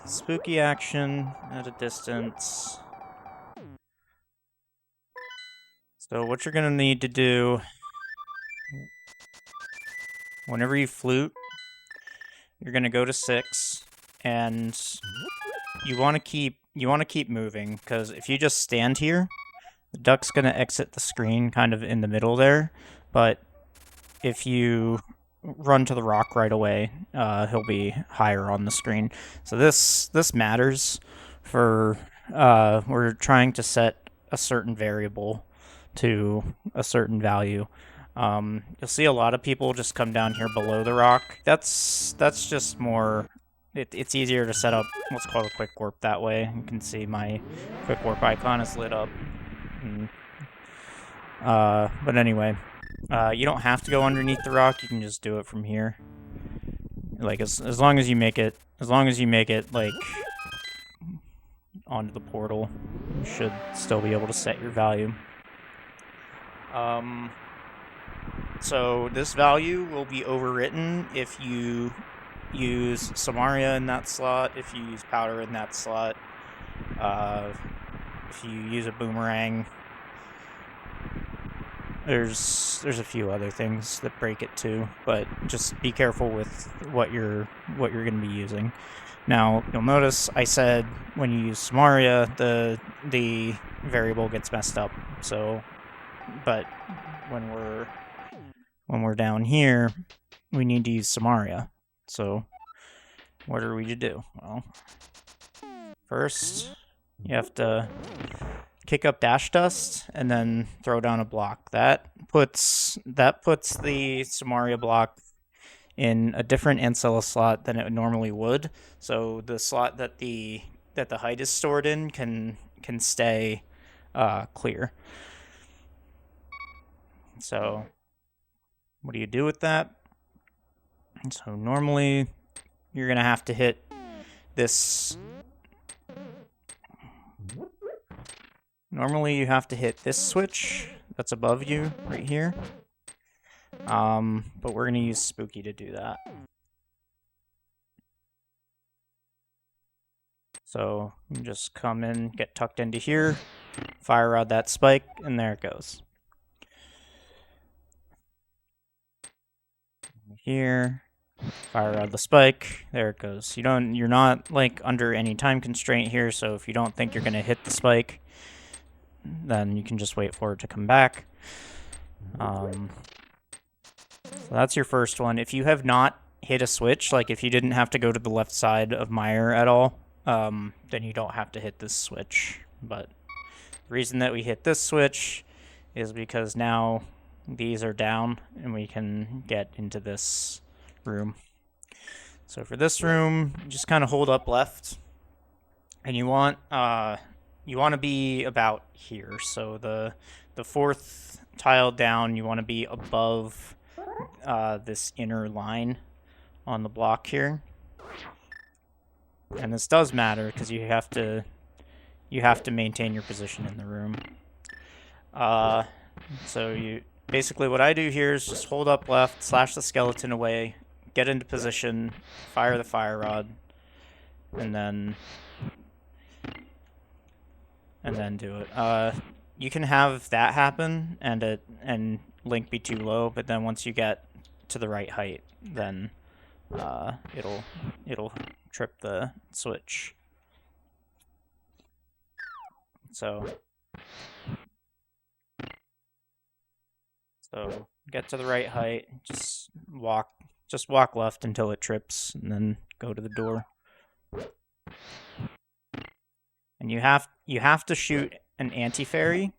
Spooky action at a distance. So what you're gonna need to do whenever you flute, you're gonna go to 6, and you want to keep moving, because if you just stand here, the duck's gonna exit the screen kind of in the middle there. But if you run to the rock right away, he'll be higher on the screen. So this matters for we're trying to set a certain variable to a certain value. You'll see a lot of people just come down here below the rock. That's just more. It's easier to set up what's called a quick warp that way. You can see my quick warp icon is lit up. But anyway, you don't have to go underneath the rock. You can just do it from here. Like as long as you make it, like onto the portal, you should still be able to set your value. So this value will be overwritten if you use Samaria in that slot, if you use Powder in that slot, if you use a Boomerang. There's a few other things that break it too, but just be careful with what you're going to be using. Now you'll notice I said when you use Samaria, the variable gets messed up. So, but when we're down here, we need to use Samaria. So, what are we to do? Well, first you have to kick up Dash Dust and then throw down a block. That puts the Samaria block in a different Ancilla slot than it normally would. So the slot that the height is stored in can stay clear. So what do you do with that? So normally you're gonna have to hit this. Normally you have to hit this switch that's above you right here. But we're gonna use Spooky to do that. So you just come in, get tucked into here, fire rod that spike, and there it goes. Here, fire rod the spike, there it goes. You're not like under any time constraint here, so if you don't think you're gonna hit the spike, then you can just wait for it to come back. So that's your first one. If you have not hit a switch, like if you didn't have to go to the left side of Mire at all, then you don't have to hit this switch. But the reason that we hit this switch is because now these are down and we can get into this room. So for this room, just kind of hold up left, and you want to be about here. So the fourth tile down, you want to be above this inner line on the block here. And this does matter because you have to maintain your position in the room. So you basically, what I do here is just hold up left, slash the skeleton away, get into position, fire the fire rod, and then do it. You can have that happen and Link be too low, but then once you get to the right height, then it'll trip the switch. So get to the right height, just walk left until it trips, and then go to the door. And you have to shoot an anti-fairy.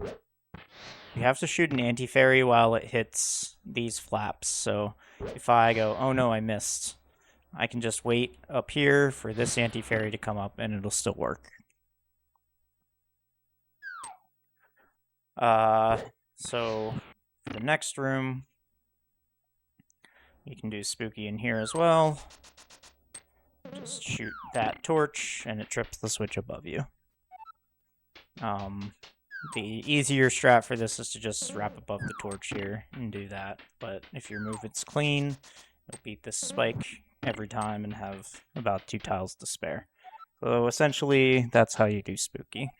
You have to shoot an anti-fairy while it hits these flaps. So if I go, oh no, I missed, I can just wait up here for this anti-fairy to come up and it'll still work. So for the next room, you can do Spooky in here as well. Just shoot that torch and it trips the switch above you. The easier strat for this is to just wrap above the torch here and do that. But if your movement's clean, you'll beat this spike every time and have about 2 tiles to spare. So essentially, that's how you do Spooky.